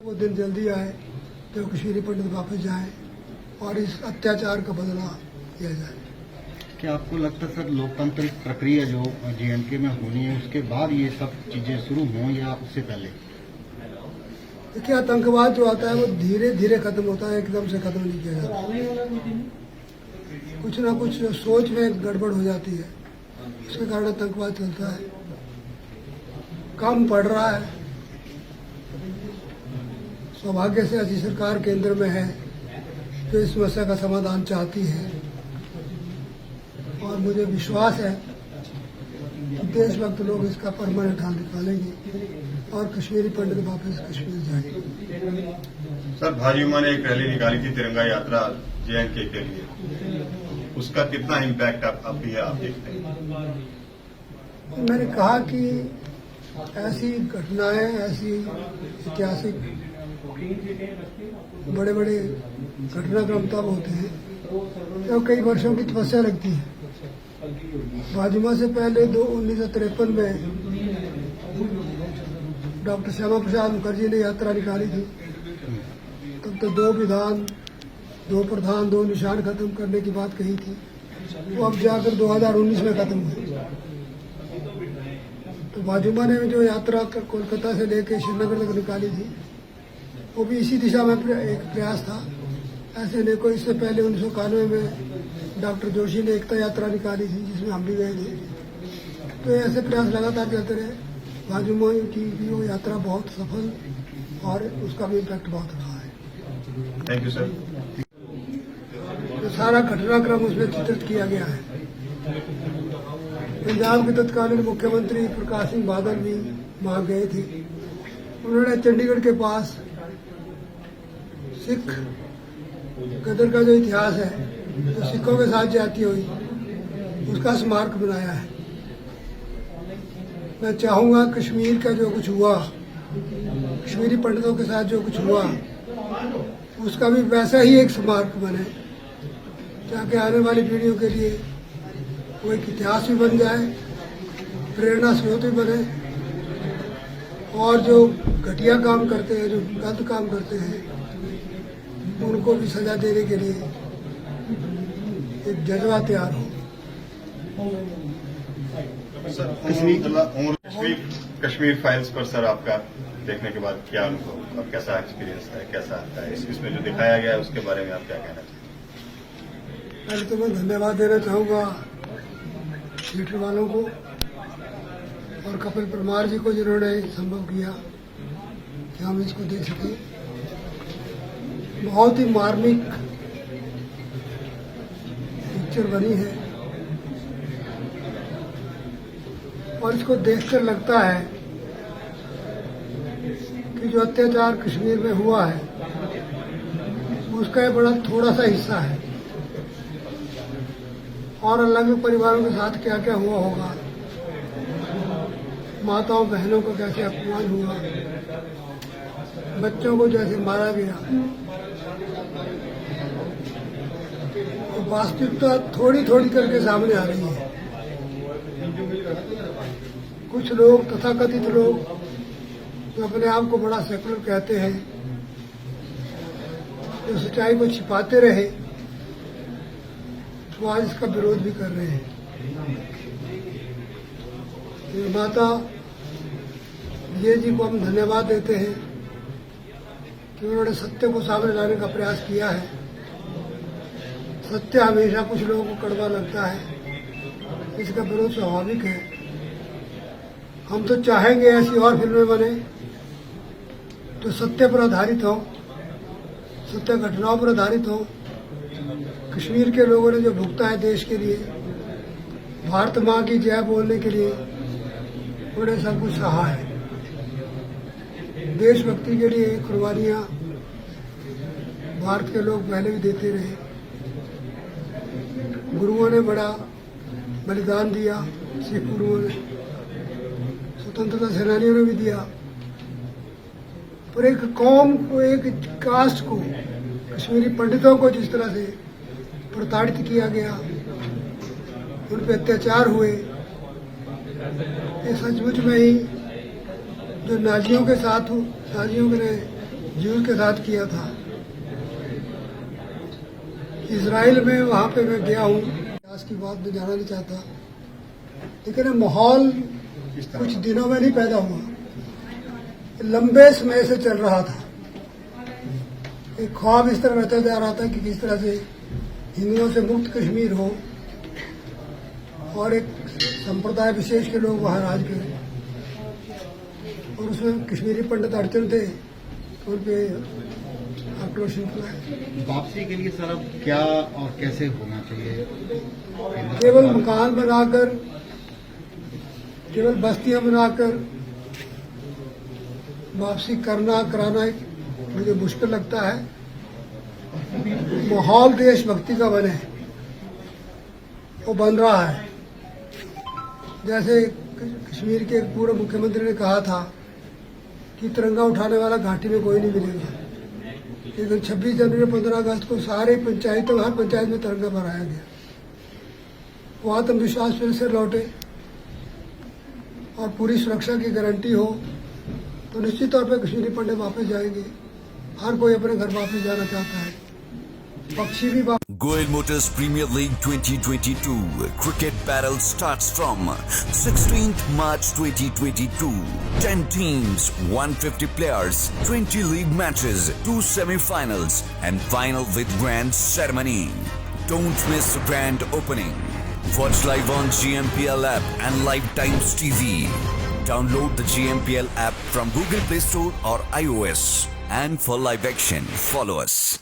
वो दिन जल्दी आए तो कश्मीरी पंडित वापस जाए और इस अत्याचार का बदला किया जाए। क्या आपको लगता है सर लोकतांत्रिक प्रक्रिया जो JNK में होनी है उसके बाद ये सब चीजें शुरू हों या उससे पहले? देखिए, आतंकवाद जो आता है वो धीरे धीरे खत्म होता है, एकदम से खत्म नहीं किया जाता। कुछ ना कुछ सोच में गड़बड़ हो जाती है, उसके कारण आतंकवाद चलता है। कम पड़ रहा है। सौभाग्य से ऐसी सरकार केंद्र में है जो इस समस्या का समाधान चाहती है और मुझे विश्वास है कि देशभक्त लोग इसका परमानेंट हल निकालेंगे और कश्मीरी पंडित वापस कश्मीर जाएंगे। सर, भाजपा ने एक रैली निकाली थी तिरंगा यात्रा JNK के लिए, उसका कितना इम्पैक्ट आप देखते हैं? मैंने कहा कि ऐसी घटनाएं, ऐसी ऐतिहासिक बड़े बड़े घटनाक्रम तब होते हैं जब कई वर्षों की तपस्या लगती है। भाजपा से पहले 1953 में डॉक्टर श्यामा प्रसाद मुखर्जी ने यात्रा निकाली थी। तब तो 2 विधान, 2 प्रधान, 2 निशान खत्म करने की बात कही थी। वो अब जाकर 2019 में खत्म हुई। तो भाजपा ने जो यात्रा कोलकाता से लेकर श्रीनगर तक निकाली थी वो भी इसी दिशा में एक प्रयास था। ऐसे नहीं कोई, इससे पहले 1991 में डॉक्टर जोशी ने एकता यात्रा निकाली थी जिसमें हम भी गए थे। तो ऐसे प्रयास लगातार चलते रहे। भाजपा की भी वो यात्रा बहुत सफल और उसका भी इम्पैक्ट बहुत रहा है। Thank you sir. तो सारा घटनाक्रम उसमें चित्रित किया गया है। पंजाब के तत्कालीन मुख्यमंत्री प्रकाश सिंह बादल भी वहां गए थे। उन्होंने चंडीगढ़ के पास सिख गदर का जो इतिहास है, जो सिखों के साथ जाती हुई, उसका स्मारक बनाया है। मैं चाहूंगा कश्मीर का जो कुछ हुआ, कश्मीरी पंडितों के साथ जो कुछ हुआ, उसका भी वैसा ही एक स्मारक बने ताकि आने वाली पीढ़ियों के लिए वो एक इतिहास भी बन जाए, प्रेरणा स्रोत भी बने और जो घटिया काम करते हैं, जो गलत काम करते हैं, उनको भी सजा देने के लिए एक जज्बा तैयार हो। कश्मीर फाइल्स पर सर आपका देखने के बाद क्या अनुभव, अब कैसा एक्सपीरियंस है, कैसा आता है इसमें जो दिखाया गया है उसके बारे में आप क्या कहना चाहते हैं? पहले तो मैं धन्यवाद देना चाहूँगा थिएटर वालों को और कपिल परमार जी को जिन्होंने संभव किया कि हम इसको देख सकें। बहुत ही मार्मिक पिक्चर बनी है और इसको देखकर लगता है कि जो अत्याचार कश्मीर में हुआ है उसका एक बड़ा थोड़ा सा हिस्सा है और अलग परिवारों के साथ क्या क्या हुआ होगा, माताओं बहनों को कैसे अपमान हुआ, बच्चों को जैसे मारा गया। तो वास्तविकता थोड़ी थोड़ी करके सामने आ रही है। कुछ लोग, तथाकथित लोग जो अपने आप को बड़ा सेकुलर कहते हैं, जो सच्चाई को छिपाते रहे, वो आज इसका विरोध भी कर रहे हैं। माता विजय जी को हम धन्यवाद देते हैं कि उन्होंने सत्य को सामने लाने का प्रयास किया है। सत्य हमेशा कुछ लोगों को कड़वा लगता है, इसका विरोध स्वाभाविक है। हम तो चाहेंगे ऐसी और फिल्में बने तो सत्य पर आधारित हो, सत्य घटनाओं पर आधारित हो। कश्मीर के लोगों ने जो भुगता है देश के लिए, भारत माँ की जय बोलने के लिए, उन्होंने सब कुछ सहा है। देशभक्ति के लिए कुर्बानियां भारत के लोग पहले भी देते रहे। गुरुओं ने बड़ा बलिदान दिया, सिख गुरुओं ने, स्वतंत्रता सेनानियों ने भी दिया। पर एक कौम को, एक कास्ट को, कश्मीरी पंडितों को जिस तरह से प्रताड़ित किया गया, उन पर अत्याचार हुए, ये सचमुच में ही जो नाजियों के साथ नाजियों ने जूस के साथ किया था। इसराइल में वहाँ पे मैं गया हूँ, इतिहास की बात में जाना नहीं चाहता, लेकिन ये माहौल किस तरह कुछ दिनों में नहीं पैदा हुआ, लंबे समय से चल रहा था। एक ख्वाब इस तरह रहता जा रहा था कि किस तरह से हिंदुओं से मुक्त कश्मीर हो और एक संप्रदाय विशेष के लोग वहाँ राज करें, और उसमें कश्मीरी पंडित अड़चन थे, उन पे आक्रोश निकला है। वापसी के लिए सर अब क्या और कैसे होना चाहिए? केवल मकान बनाकर, केवल बस्तियां बनाकर वापसी कराना मुझे मुश्किल लगता है। माहौल देशभक्ति का बने, वो बन रहा है। जैसे कश्मीर के पूर्व मुख्यमंत्री ने कहा था कि तिरंगा उठाने वाला घाटी में कोई नहीं मिलेगा, लेकिन 26 जनवरी 15 अगस्त को सारे पंचायतों, हर पंचायत में तिरंगा फहराया गया। वो आत्मविश्वास फिर से लौटे और पूरी सुरक्षा की गारंटी हो तो निश्चित तौर पर कश्मीरी पंडित वापस जाएंगे। हर कोई अपने घर वापस जाना चाहता है, पक्षी भी वापस। Goel Motors Premier League 2022 cricket battle starts from 16th March 2022. 10 teams, 150 players, 20 league matches, 2 semi-finals and final with grand ceremony. Don't miss the grand opening. Watch live on GMPL app and Live Times TV. Download the GMPL app from Google Play Store or iOS. And for live action, follow us.